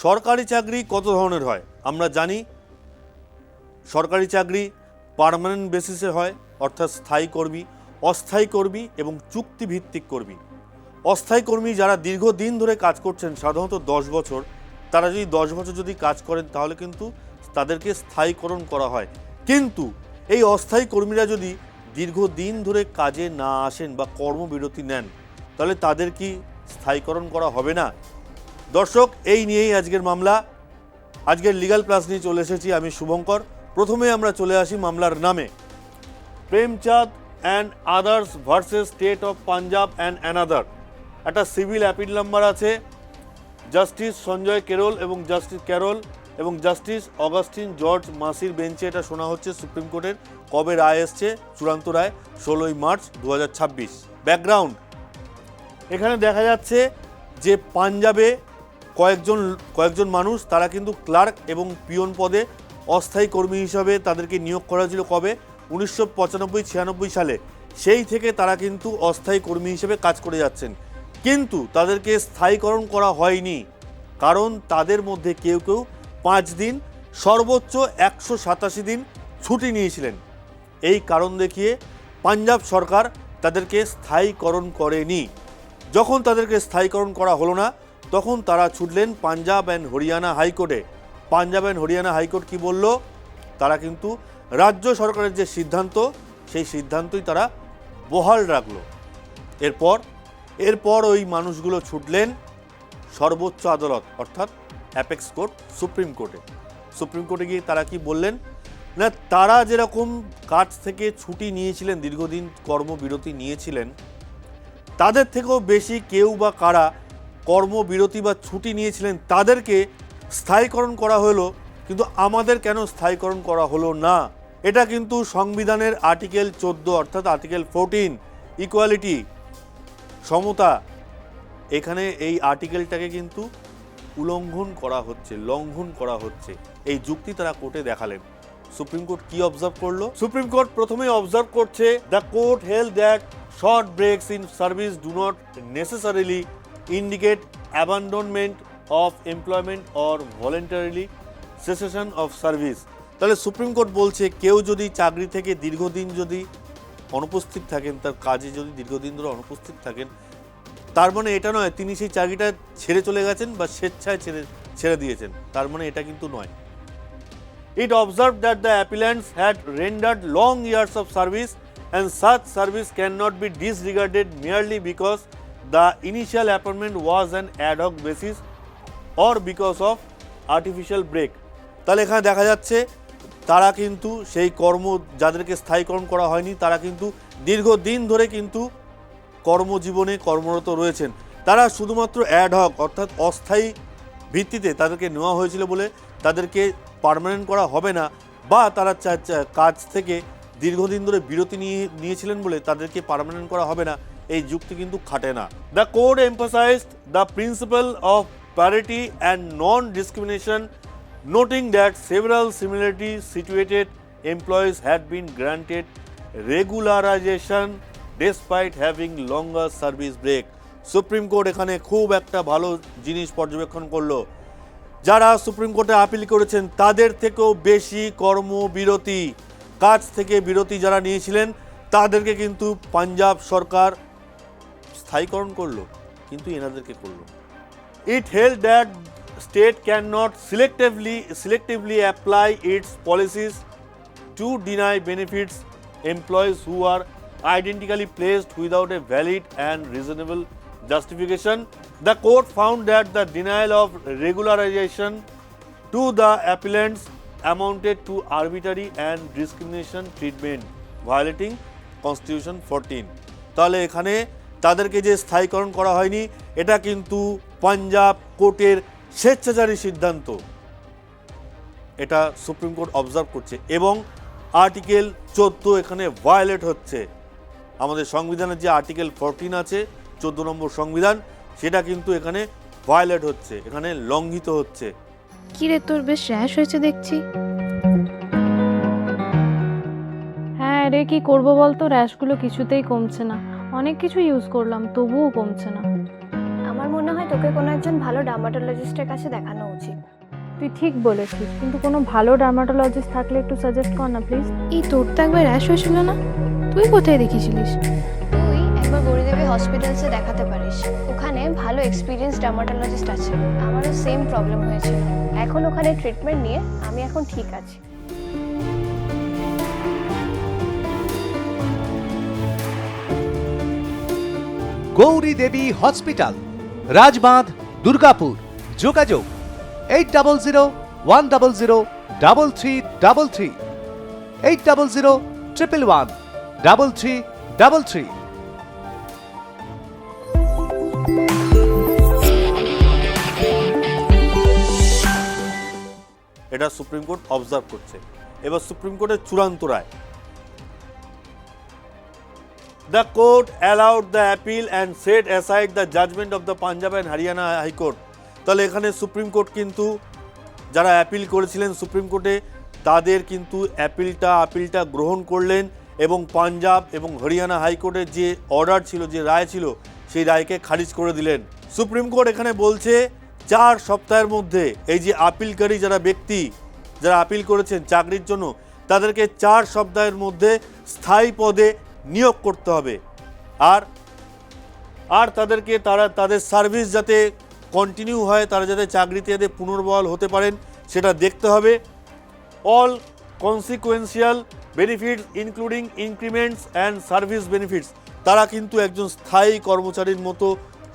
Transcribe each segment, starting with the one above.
সরকারি চাকরি কত ধরনের হয় আমরা জানি। সরকারি চাকরি পার্মানেন্ট বেসিসে হয়, অর্থাৎ স্থায়ী কর্মী, অস্থায়ী কর্মী এবং চুক্তিভিত্তিক কর্মী। অস্থায়ী কর্মী যারা দীর্ঘদিন ধরে কাজ করছেন, সাধারণত 10 বছর, তারা যদি 10 বছর যদি কাজ করেন তাহলে কিন্তু তাদেরকে স্থায়ীকরণ করা হয়। কিন্তু এই অস্থায়ী কর্মীরা যদি দীর্ঘদিন ধরে কাজে না আসেন বা কর্মবিরতি নেন, তাহলে তাদের কি স্থায়ীকরণ করা হবে না? দর্শক, এই নিয়েই আজকের মামলা। আজকের লিগাল প্লাস নিয়ে চলে এসেছি আমি শুভঙ্কর। প্রথমে আমরা চলে আসি মামলার নামে। Premchand and others versus state of Punjab and another. একটা সিভিল অ্যাপিল নাম্বার আছে। জাস্টিস সঞ্জয় কেরল এবং জাস্টিস অগাস্টিন জর্জ মাসির বেঞ্চে এটা শোনা হচ্ছে সুপ্রিম কোর্টের। কবে রায় এসছে? চূড়ান্ত রায় 16ই মার্চ 2026। ব্যাকগ্রাউন্ড, এখানে দেখা যাচ্ছে যে পাঞ্জাবে কয়েকজন মানুষ তারা কিন্তু ক্লার্ক এবং পিয়ন পদে অস্থায়ী কর্মী হিসাবে তাদেরকে নিয়োগ করা হয়েছিল। কবে? 1995-96 সালে। সেই থেকে তারা কিন্তু অস্থায়ী কর্মী হিসেবে কাজ করে যাচ্ছেন, কিন্তু তাদেরকে স্থায়ীকরণ করা হয়নি। কারণ তাদের মধ্যে কেউ 5 দিন, সর্বোচ্চ 187 দিন ছুটি নিয়েছিলেন। এই কারণ দেখিয়ে পাঞ্জাব সরকার তাদেরকে স্থায়ীকরণ করেনি। যখন তাদেরকে স্থায়ীকরণ করা হলো না, তখন তারা ছুটলেন পাঞ্জাব অ্যান্ড হরিয়ানা হাইকোর্টে। পাঞ্জাব অ্যান্ড হরিয়ানা হাইকোর্ট কি বলল? তারা কিন্তু রাজ্য সরকারের যে সিদ্ধান্ত, সেই সিদ্ধান্তই তারা বহাল রাখলো। এরপর ওই মানুষগুলো ছুটলেন সর্বোচ্চ আদালত, অর্থাৎ অ্যাপেক্স কোর্ট, সুপ্রিম কোর্টে গিয়ে তারা কি বললেন না, তারা যেরকম কাজ থেকে ছুটি নিয়েছিলেন, দীর্ঘদিন কর্মবিরতি নিয়েছিলেন, তাদের থেকেও বেশি কেউ বা কারা কর্মবিরতি বা ছুটি নিয়েছিলেন, তাদেরকে স্থায়ীকরণ করা হলো, কিন্তু আমাদের কেন স্থায়ীকরণ করা হলো না? এটা কিন্তু সংবিধানের আর্টিকেল 14, অর্থাৎ আর্টিকেল 14, ইকুয়ালিটি, সমতা, এখানে এই আর্টিকেলটাকে কিন্তু লঙ্ঘন করা হচ্ছে। এই যুক্তি তারা কোর্টে দেখালেন। সুপ্রিম কোর্ট কি অবজার্ভ করলো? সুপ্রিম কোর্ট প্রথমে অবজার্ভ করছে, the court held that short breaks in service do not necessarily indicate abandonment of employment or voluntarily cessation of service. তাহলে সুপ্রিম কোর্ট বলছে, কেউ যদি চাকরি থেকে দীর্ঘদিন যদি অনুপস্থিত থাকেন, তার কাজে যদি দীর্ঘদিন ধরে অনুপস্থিত থাকেন, তার মানে এটা নয় তিনি সেই চাকরিটা ছেড়ে চলে গেছেন বা স্বেচ্ছায় ছেড়ে দিয়েছেন, তার মানে এটা কিন্তু নয়। It observed that the appellants had rendered long years of service and such service cannot be disregarded merely because the initial appointment was an ad hoc basis or because of artificial break. তাহলে এখানে দেখা যাচ্ছে তারা কিন্তু সেই যাদেরকে স্থায়ীকরণ করা হয়নি, তারা কিন্তু দীর্ঘদিন ধরে কিন্তু কর্মজীবনে কর্মরত রয়েছেন। তারা শুধুমাত্র অ্যাড হক, অর্থাৎ অস্থায়ী ভিত্তিতে তাদেরকে নেওয়া হয়েছিল বলে তাদেরকে পার্মানেন্ট করা হবে না, বা তারা কাজ থেকে দীর্ঘদিন ধরে বিরতি নিয়েছিলেন বলে তাদেরকে পার্মানেন্ট করা হবে না, এই যুক্তি কিন্তু খাটে না। The court emphasised the principal of parity and non discrimination, noting that several similarly situated employees had been granted regularization despite having longer service break. Supreme court এখানে খুব একটা ভালো জিনিস পর্যবেক্ষণ করলো। যারা সুপ্রিম কোর্টে আপিল করেছেন তাদের থেকেও বেশি কর্মবিরতি, কাজ থেকে বিরতি যারা নিয়েছিলেন, তাদেরকে কিন্তু পাঞ্জাব সরকার স্থায়ীকরণ করলো, কিন্তু এনাদেরকে করলো। It held that state cannot selectively apply its policies to deny benefits employees who are identically placed without a valid and reasonable justification. The court found that the denial of regularization to the appellants amounted to arbitrary and discrimination treatment violating Constitution 14. তাহলে এখানে তাদেরকে যে স্থায়ীকরণ করা হয়নি, এটা কিন্তু পাঞ্জাব কোর্টের স্বেচ্ছাচারী সিদ্ধান্ত, এটা সুপ্রিম কোর্ট অবজার্ভ করছে, এবং আর্টিকেল 14 এখানে ভায়োলেট হচ্ছে। আমাদের সংবিধানের যে আর্টিকেল 14 আছে, 14 নম্বর সংবিধান, সেটা কিন্তু এখানে ভায়োলেট হচ্ছে, এখানে লঙ্ঘিত হচ্ছে। কি রে, তোর বেশ র্যাশ হয়েছে দেখছি। হ্যাঁ রে, কি করবো বলতো, র্যাশগুলো কিছুতেই কমছে না। অনেক কিছু ইউজ করলাম, তবুও কমছে না। আমার মনে মনে হয় তোকে কোনো একজন ভালো ডার্মাটোলজিস্টের কাছে দেখানো উচিত। তুই ঠিক বলেছিস, কিন্তু কোনো ভালো ডার্মাটোলজিস্ট থাকলে একটু সাজেস্ট কর না প্লিজ। এই তোর তো একবার র্যাশ হয়েছিল না? তুই কোথায় দেখিয়েছিলিস? তুই একবার গৌরীদেবী হসপিটালসে দেখাতে পারিস, ওখানে ভালো এক্সপিরিয়েন্স ডার্মাটোলজিস্ট আছে। আমারও সেম প্রবলেম হয়েছিল, এখন ওখানে ট্রিটমেন্ট নিয়ে আমি এখন ঠিক আছি। গৌরী দেবী হসপিটাল, রাজবাঁধ, দুর্গাপুর। যোগাযোগ 8001003333, 8001113333। এটা সুপ্রিম কোর্ট অবজার্ভ করছে। এবার সুপ্রিম কোর্টের চূড়ান্ত রায়। The court allowed the appeal and set aside the judgment of the Punjab and Haryana High Court. তাহলে এখানে সুপ্রিম কোর্ট কিন্তু যারা অ্যাপিল করেছিলেন সুপ্রিম কোর্টে তাদের কিন্তু আপিলটা গ্রহণ করলেন এবং পাঞ্জাব এবং হরিয়ানা হাইকোর্টের যে অর্ডার ছিল, যে রায় ছিল, সেই রায়কে খারিজ করে দিলেন। সুপ্রিম কোর্ট এখানে বলছে 4 সপ্তাহের মধ্যে এই যে আপিলকারী যারা ব্যক্তি যারা আপিল করেছেন চাকরির জন্য তাদেরকে 4 সপ্তাহের মধ্যে স্থায়ী পদে নিয়োগ করতে হবে। আর তাদেরকে তাদের সার্ভিস যাতে কন্টিনিউ হয়, তারা যাতে চাকরিতে যাতে পুনর্বহাল হতে পারেন সেটা দেখতে হবে। All consequential benefits including ইনক্রিমেন্টস and service benefits, তারা কিন্তু একজন স্থায়ী কর্মচারীর মতো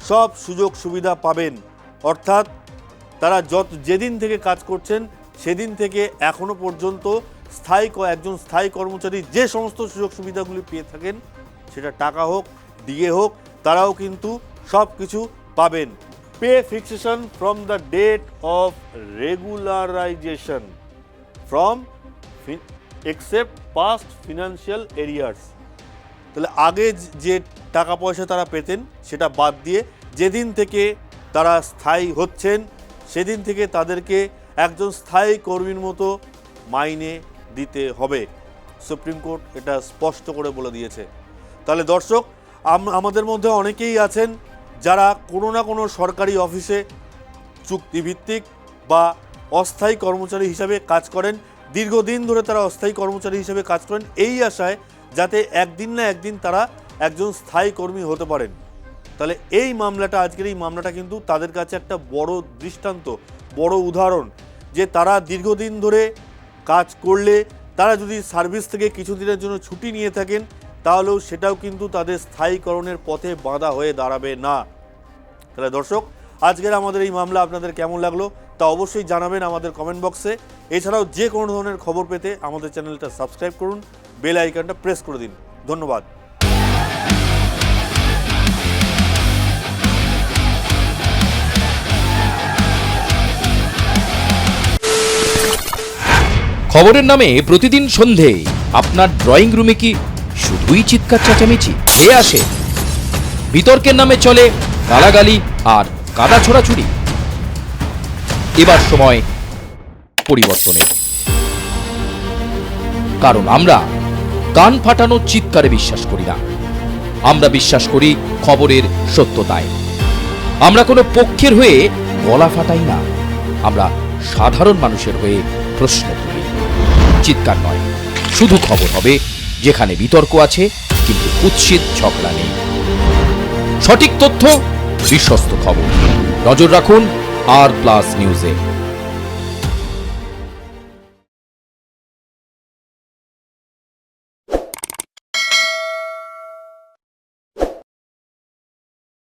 সব সুযোগ সুবিধা পাবেন। অর্থাৎ তারা যেদিন থেকে কাজ করছেন সেদিন থেকে এখনো পর্যন্ত একজন স্থায়ী কর্মচারী যে সমস্ত সুযোগ সুবিধাগুলি পেয়ে থাকেন, সেটা টাকা হোক ডিএ হোক, তারাও কিন্তু সব কিছু পাবেন। Pay fixation from the date of regularisation from except past financial arrears. তাহলে আগে যে টাকা পয়সা তারা পেতেন সেটা বাদ দিয়ে যেদিন থেকে তারা স্থায়ী হচ্ছেন সেদিন থেকে তাদেরকে একজন স্থায়ী কর্মীর মতো মাইনে দিতে হবে। সুপ্রিম কোর্ট এটা স্পষ্ট করে বলে দিয়েছে। তাহলে দর্শক, আমাদের মধ্যে অনেকেই আছেন যারা কোনো না কোনো সরকারি অফিসে চুক্তিভিত্তিক বা অস্থায়ী কর্মচারী হিসাবে কাজ করেন। দীর্ঘদিন ধরে তারা অস্থায়ী কর্মচারী হিসেবে কাজ করেন এই আশায় যাতে একদিন না একদিন তারা একজন স্থায়ী কর্মী হতে পারেন। তাহলে এই মামলাটা, আজকের এই মামলাটা কিন্তু তাদের কাছে একটা বড় দৃষ্টান্ত, বড় উদাহরণ যে তারা দীর্ঘদিন ধরে কাজ করলে তারা যদি সার্ভিস থেকে কিছুদিনের জন্য ছুটি নিয়ে থাকেন তাহলেও সেটাও কিন্তু তাদের স্থায়ীকরণের পথে বাধা হয়ে দাঁড়াবে না। তাহলে দর্শক, আজকের আমাদের এই মামলা আপনাদের কেমন লাগলো তা অবশ্যই জানাবেন আমাদের কমেন্ট বক্সে। এছাড়াও যে কোনো ধরনের খবর পেতে আমাদের চ্যানেলটা সাবস্ক্রাইব করুন, বেল আইকনটা প্রেস করে দিন। ধন্যবাদ। খবরের নামে প্রতিদিন সন্ধে আপনার ড্রয়িং রুমে কি শুধুই চিৎকার চেঁচামেচি খেয়ে আসে? বিতর্কের নামে চলে গালাগালি আর কাদা ছোড়াছুড়ি। এবার সময় পরিবর্তনের, কারণ আমরা কান ফাটানো চিৎকারে বিশ্বাস করি না। আমরা বিশ্বাস করি খবরের সত্যতায়। আমরা কোনো পক্ষের হয়ে গলা ফাটাই না, আমরা সাধারণ মানুষের হয়ে প্রশ্ন তুলি। চিৎকার নয়, শুধু খবর হবে যেখানে বিতর্ক আছে কিন্তু কুৎসিত ঝগড়া নেই। সঠিক তথ্য, বিশ্বস্ত খবর। নজর রাখুন আর প্লাস নিউজে।